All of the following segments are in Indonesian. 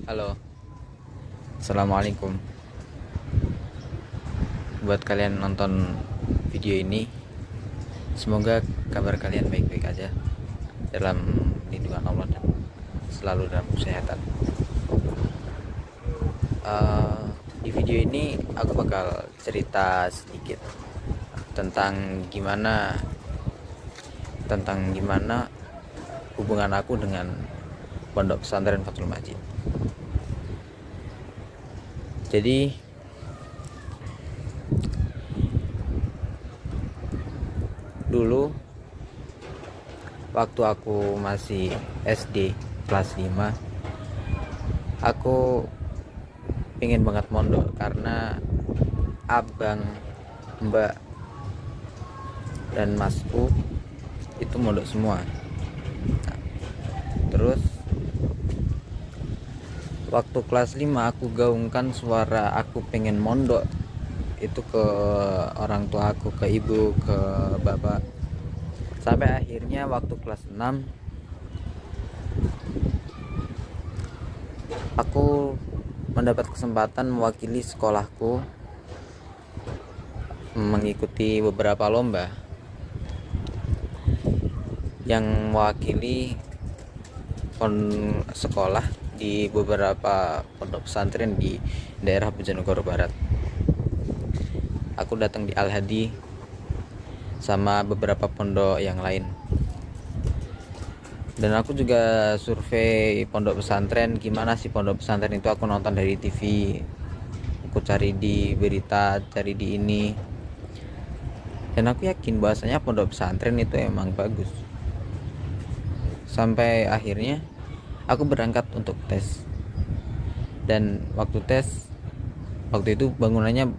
Halo, assalamualaikum. Buat kalian nonton video ini, semoga kabar kalian baik-baik aja dalam lindungan Allah dan selalu dalam kesehatan. Di video ini aku bakal cerita sedikit tentang gimana hubungan aku dengan Pondok Pesantren Fathul Majid. Jadi dulu waktu aku masih SD kelas 5, aku pengen banget mondok karena abang, mbak, dan masku itu mondok semua. Nah, terus waktu kelas 5 aku gaungkan suara aku pengen mondok itu ke orang tua aku, ke ibu, ke bapak. Sampai akhirnya waktu kelas 6 aku mendapat kesempatan mewakili sekolahku mengikuti beberapa lomba yang mewakili sekolah di beberapa pondok pesantren di daerah Bojonegoro Barat. Aku datang di Al-Hadi sama beberapa pondok yang lain. Dan aku juga survei pondok pesantren, gimana sih pondok pesantren itu. Aku nonton dari TV, aku cari di berita, cari di ini. Dan aku yakin bahwasanya pondok pesantren itu emang bagus. Sampai akhirnya aku berangkat untuk tes. Dan waktu itu bangunannya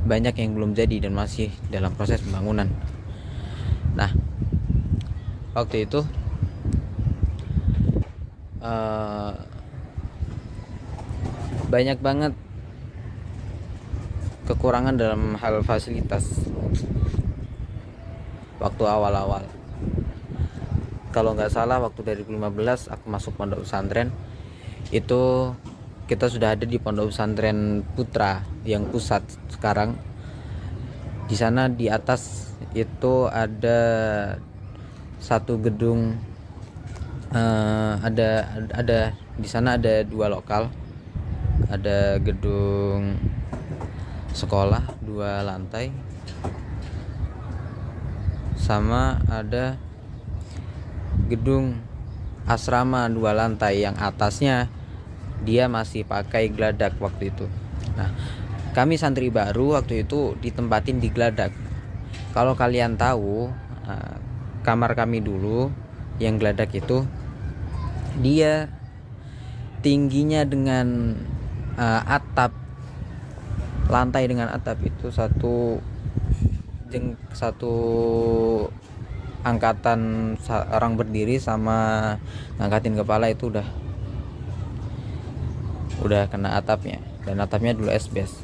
banyak yang belum jadi dan masih dalam proses pembangunan. Nah, waktu itu banyak banget kekurangan dalam hal fasilitas waktu awal-awal. Kalau nggak salah waktu 2015 aku masuk pondok pesantren itu, kita sudah ada di pondok pesantren Putra yang pusat sekarang. Di sana di atas itu ada satu gedung, ada di sana ada 2 lokal, ada gedung sekolah 2 lantai, sama ada gedung asrama 2 lantai yang atasnya dia masih pakai geladak waktu itu. Nah, kami santri baru waktu itu ditempatin di geladak. Kalau kalian tahu, kamar kami dulu yang geladak itu dia tingginya dengan atap, lantai dengan atap itu satu angkatan orang berdiri sama ngangkatin kepala itu udah kena atapnya, dan atapnya dulu asbes.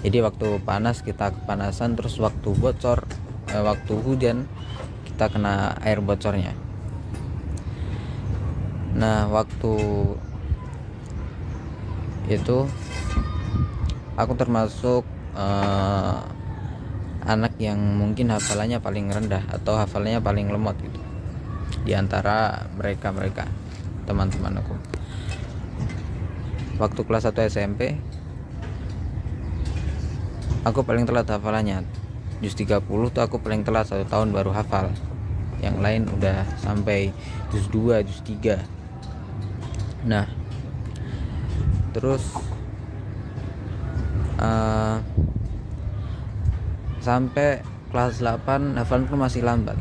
Jadi waktu panas kita kepanasan, terus waktu bocor, waktu hujan kita kena air bocornya. Nah, waktu itu aku termasuk anak yang mungkin hafalannya paling rendah atau hafalannya paling lemot gitu di antara mereka teman-teman aku. Waktu kelas 1 SMP aku paling telat hafalannya. Juz 30 tuh aku paling telat 1 tahun baru hafal. Yang lain udah sampai juz 2, juz 3. Nah, terus sampai kelas 8 hafalanku masih lambat.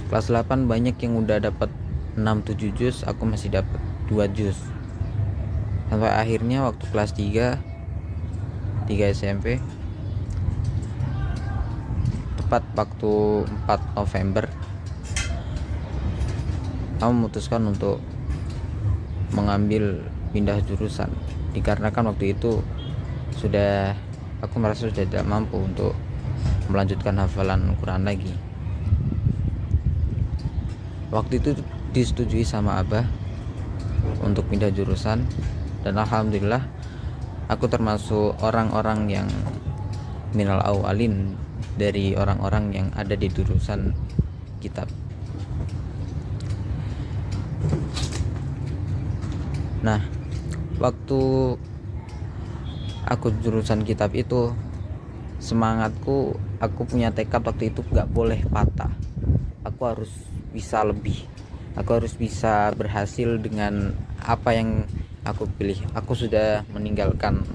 Kelas 8 banyak yang udah dapat 6-7 juz, aku masih dapat 2 juz. Sampai akhirnya waktu kelas 3 SMP, tepat waktu 4 November, aku memutuskan untuk mengambil pindah jurusan, dikarenakan waktu itu aku merasa sudah tidak mampu untuk melanjutkan hafalan Quran lagi. Waktu itu disetujui sama abah untuk pindah jurusan, dan alhamdulillah aku termasuk orang-orang yang minal awalin dari orang-orang yang ada di jurusan kitab. Nah, waktu aku jurusan kitab itu, semangatku, aku punya tekad waktu itu gak boleh patah. Aku harus bisa lebih, aku harus bisa berhasil dengan apa yang aku pilih. Aku sudah meninggalkan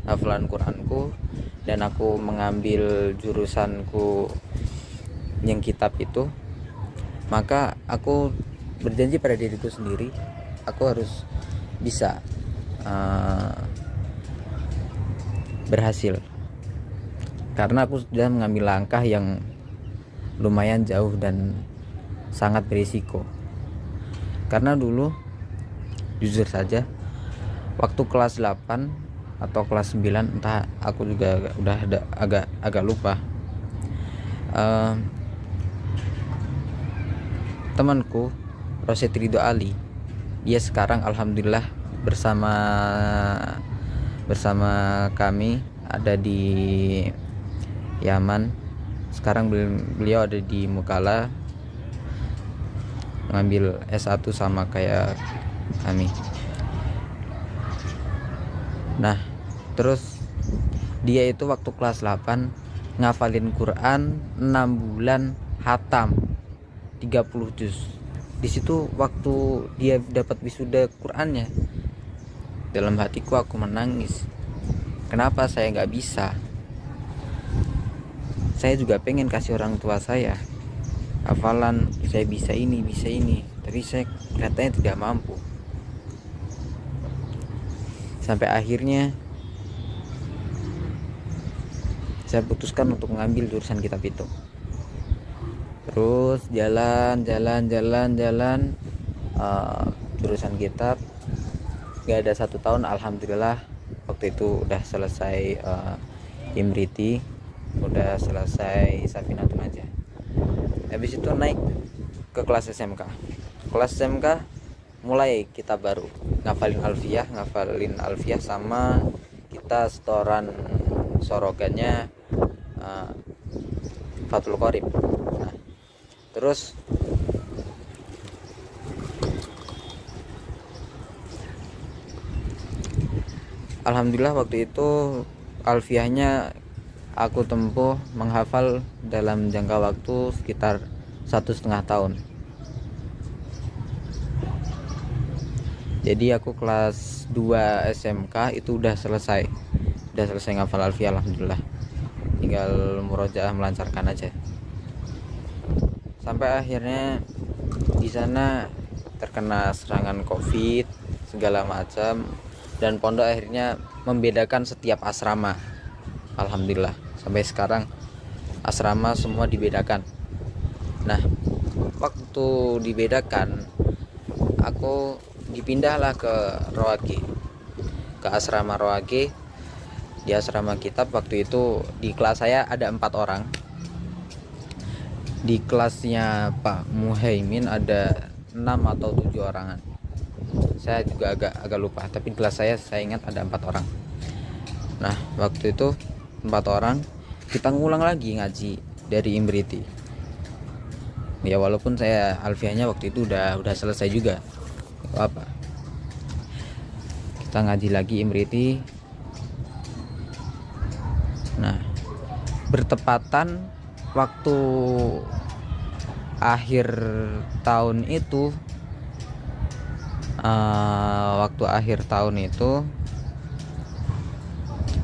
hafalan Quranku dan aku mengambil jurusanku yang kitab itu. Maka aku berjanji pada diriku sendiri, aku harus bisa berhasil, karena aku sudah mengambil langkah yang lumayan jauh dan sangat berisiko. Karena dulu jujur saja, waktu kelas 8 atau kelas 9, entah, aku juga udah agak lupa, temanku Rosyid Ridho Ali, dia sekarang alhamdulillah bersama kami ada di Yaman. Sekarang beliau ada di Mukalla mengambil S1 sama kayak kami. Nah, terus dia itu waktu kelas 8 ngafalin Quran 6 bulan, hatam 30 juz. Di situ waktu dia dapat wisuda Qurannya, dalam hatiku aku menangis. Kenapa saya nggak bisa? Saya juga pengen kasih orang tua saya hafalan, saya bisa ini, tapi saya kelihatannya tidak mampu. Sampai akhirnya saya putuskan untuk mengambil jurusan kitab itu. Terus jalan jurusan kitab gak ada 1 tahun, alhamdulillah waktu itu udah selesai Imriti, udah selesai Safinatul Najah. Habis itu naik ke kelas SMK. Kelas SMK mulai kitab baru, ngafalin alfiyah sama kita setoran sorogannya Fathul Qorib. Nah, terus alhamdulillah waktu itu alfiyahnya aku tempuh menghafal dalam jangka waktu sekitar 1,5 tahun. Jadi aku kelas 2 SMK itu udah selesai ngafal alfiyah, alhamdulillah. Tinggal murojaah melancarkan aja. Sampai akhirnya di sana terkena serangan Covid segala macam, dan pondok akhirnya membedakan setiap asrama. Alhamdulillah sampai sekarang asrama semua dibedakan. Nah, waktu dibedakan aku dipindahlah ke Roage, ke asrama Roage. Di asrama kitab waktu itu di kelas saya ada 4 orang. Di kelasnya Pak Muhaimin ada 6 atau 7 orangan. Saya juga agak lupa, tapi di kelas saya ingat ada 4 orang. Nah, waktu itu 4 orang kita ngulang lagi ngaji dari Imriti. Ya walaupun saya alfiahnya waktu itu udah selesai juga, gak apa. Kita ngaji lagi Imriti. Nah, bertepatan waktu akhir tahun itu,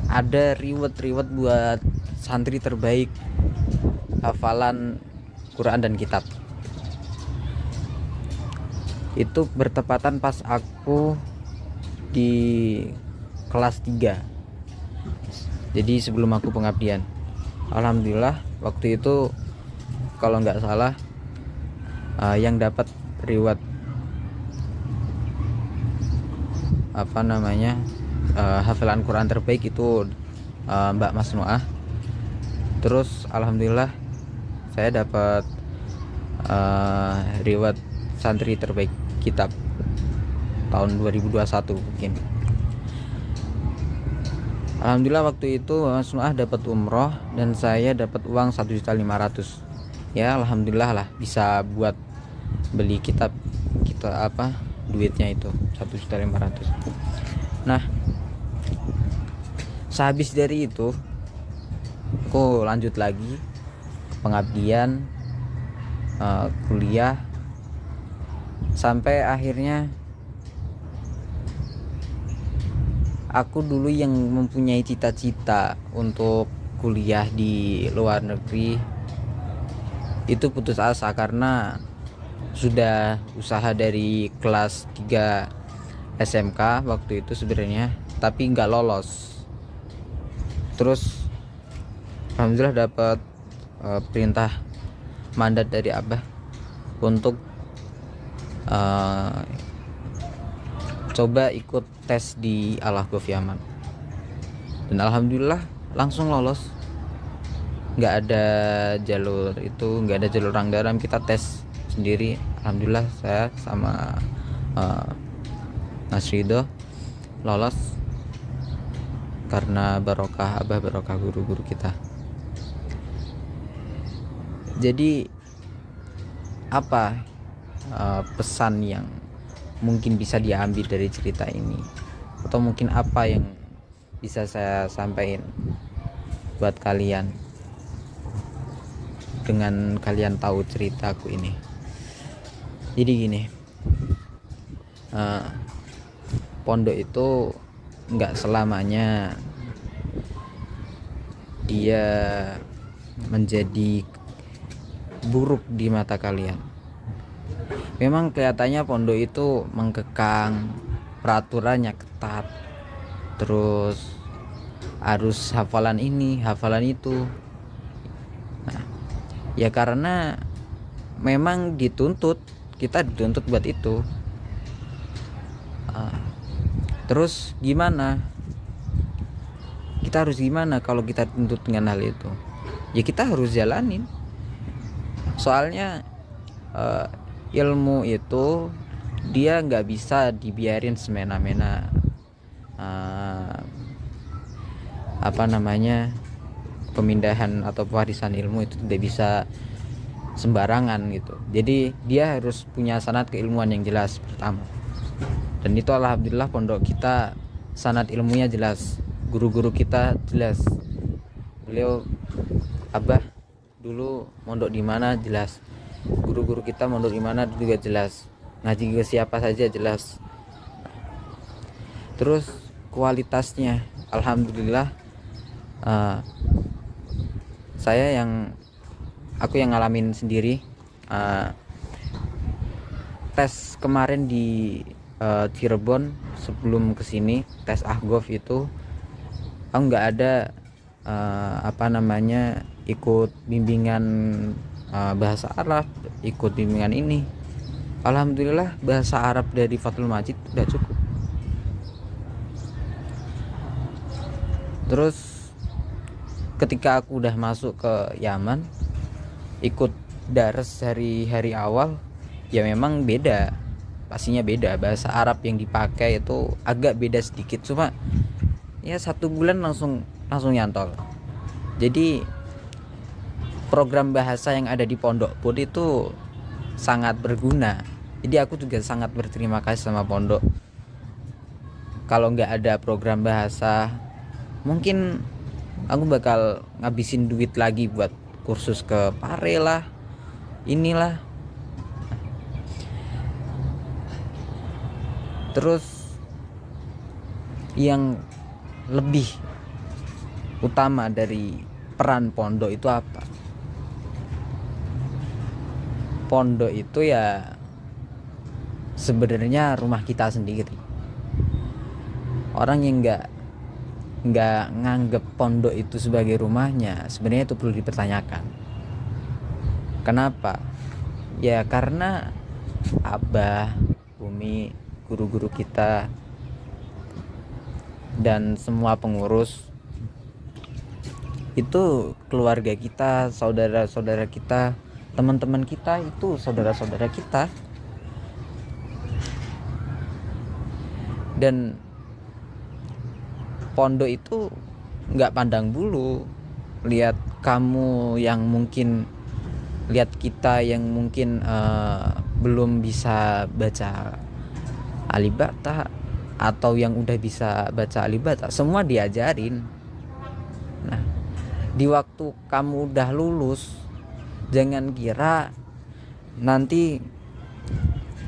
ada reward buat santri terbaik hafalan Quran dan kitab. Itu bertepatan pas aku di kelas 3. Jadi sebelum aku pengabdian. Alhamdulillah waktu itu kalau nggak salah yang dapat reward hafalan Quran terbaik itu Mbak Masnuah. Terus alhamdulillah saya dapat reward santri terbaik kitab tahun 2021 mungkin. Alhamdulillah waktu itu Mas Nuah dapat umroh dan saya dapat uang 1.500.000. Ya alhamdulillah lah bisa buat beli kitab kita apa duitnya itu 1.500.000. Nah, sehabis dari itu aku lanjut lagi ke pengabdian, kuliah, sampai akhirnya aku dulu yang mempunyai cita-cita untuk kuliah di luar negeri itu putus asa karena sudah usaha dari kelas 3 SMK waktu itu sebenarnya, tapi nggak lolos. Terus alhamdulillah dapat perintah mandat dari Abah untuk coba ikut tes di Al-Ahqaf Yaman, dan alhamdulillah langsung lolos. Nggak ada jalur itu, nggak ada jalur Anggaran, kita tes sendiri. Alhamdulillah saya sama Mas Ridho lolos karena barokah Abah, barokah guru-guru kita. Jadi apa pesan yang mungkin bisa diambil dari cerita ini, atau mungkin apa yang bisa saya sampaikan buat kalian dengan kalian tahu ceritaku ini? Jadi gini, pondok itu nggak selamanya dia menjadi buruk di mata kalian. Memang kelihatannya pondok itu mengkekang, peraturannya ketat, terus harus hafalan ini, hafalan itu. Nah, ya karena memang kita dituntut buat itu. Terus gimana? Kita harus gimana kalau kita dituntut dengan hal itu? Ya kita harus jalanin. Soalnya ilmu itu dia nggak bisa dibiarin semena-mena, pemindahan atau pewarisan ilmu itu tidak bisa sembarangan gitu. Jadi dia harus punya sanad keilmuan yang jelas pertama, dan itu alhamdulillah pondok kita sanad ilmunya jelas, guru-guru kita jelas. Beliau Abah dulu mondok di mana jelas, guru-guru kita mondok di mana juga jelas, ngaji ke siapa saja jelas. Terus kualitasnya alhamdulillah, aku yang ngalamin sendiri. Tes kemarin di Cirebon sebelum kesini, tes Ahqaf itu aku nggak ada ikut bimbingan bahasa Arab, ikut bimbingan ini. Alhamdulillah bahasa Arab dari Fathul Majid udah cukup. Terus ketika aku udah masuk ke Yaman, ikut dars hari awal, ya memang beda, pastinya beda. Bahasa Arab yang dipakai itu agak beda sedikit, cuma ya 1 bulan langsung nyantol. Jadi program bahasa yang ada di pondok pun itu sangat berguna. Jadi aku juga sangat berterima kasih sama pondok. Kalau nggak ada program bahasa, mungkin aku bakal ngabisin duit lagi buat kursus ke Pare lah, inilah. Terus yang lebih utama dari peran pondok itu apa? Pondok itu ya sebenarnya rumah kita sendiri. Orang yang nggak nganggep pondok itu sebagai rumahnya, sebenarnya itu perlu dipertanyakan. Kenapa? Ya karena Abah, Umi, guru-guru kita, dan semua pengurus itu keluarga kita, saudara-saudara kita, teman-teman kita itu saudara-saudara kita. Dan pondok itu nggak pandang bulu. Lihat kamu yang mungkin, lihat kita yang mungkin belum bisa baca alibata, atau yang udah bisa baca alibata, semua diajarin. Nah, di waktu kamu udah lulus, jangan kira nanti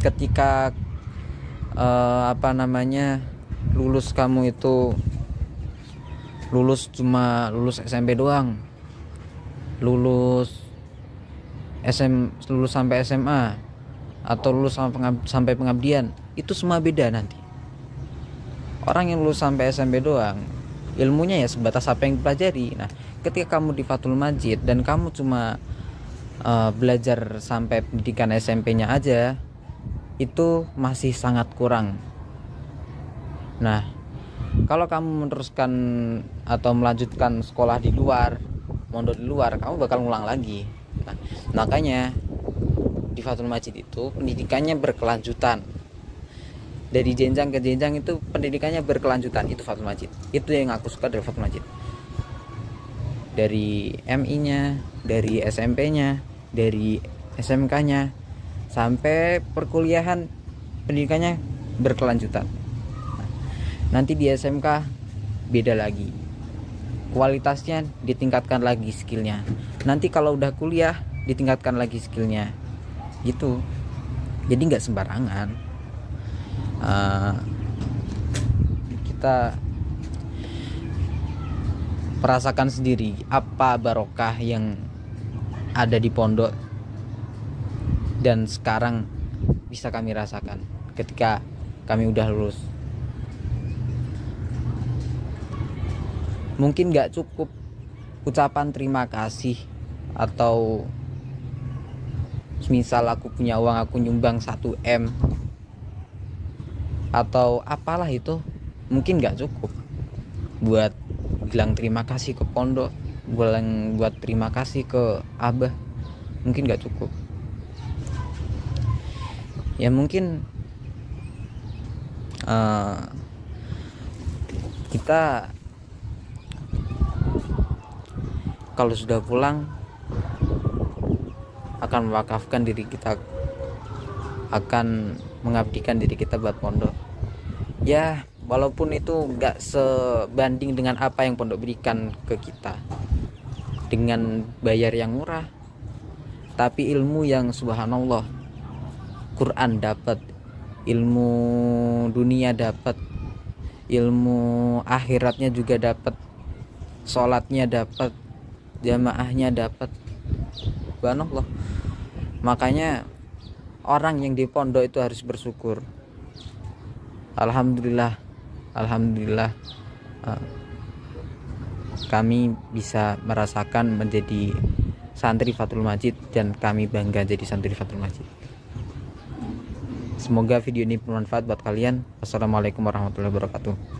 ketika lulus, kamu itu lulus cuma lulus SMP doang, lulus sampai SMA, atau lulus sampai pengabdian, itu semua beda nanti. Orang yang lulus sampai SMP doang, ilmunya ya sebatas apa yang dipelajari. Nah, ketika kamu di Fathul Majid dan kamu cuma belajar sampai pendidikan SMP-nya aja, itu masih sangat kurang. Nah, kalau kamu meneruskan atau melanjutkan sekolah di luar, mondok di luar, kamu bakal ngulang lagi. Nah, makanya di Fathul Majid itu pendidikannya berkelanjutan. Dari jenjang ke jenjang itu pendidikannya berkelanjutan. Itu Fathul Majid. Itu yang aku suka dari Fathul Majid. Dari MI-nya, dari SMP-nya, dari SMK-nya, sampai perkuliahan, pendidikannya berkelanjutan. Nanti di SMK beda lagi, kualitasnya ditingkatkan lagi skillnya. Nanti kalau udah kuliah ditingkatkan lagi skillnya gitu. Jadi nggak sembarangan. Kita merasakan sendiri apa barokah yang ada di pondok, dan sekarang bisa kami rasakan ketika kami udah lulus. Mungkin gak cukup ucapan terima kasih, atau misal aku punya uang, aku nyumbang 1M atau apalah itu, mungkin gak cukup buat bilang terima kasih ke pondok, buat terima kasih ke abah, mungkin gak cukup. Ya mungkin kita kalau sudah pulang akan mewakafkan diri kita, akan mengabdikan diri kita buat pondok. Ya walaupun itu gak sebanding dengan apa yang pondok berikan ke kita dengan bayar yang murah, tapi ilmu yang subhanallah, Quran dapat, ilmu dunia dapat, ilmu akhiratnya juga dapat, sholatnya dapat, jamaahnya dapat, subhanallah. Makanya orang yang di pondok itu harus bersyukur. Alhamdulillah kami bisa merasakan menjadi santri Fathul Majid, dan kami bangga jadi santri Fathul Majid. Semoga video ini bermanfaat buat kalian. Wassalamualaikum warahmatullahi wabarakatuh.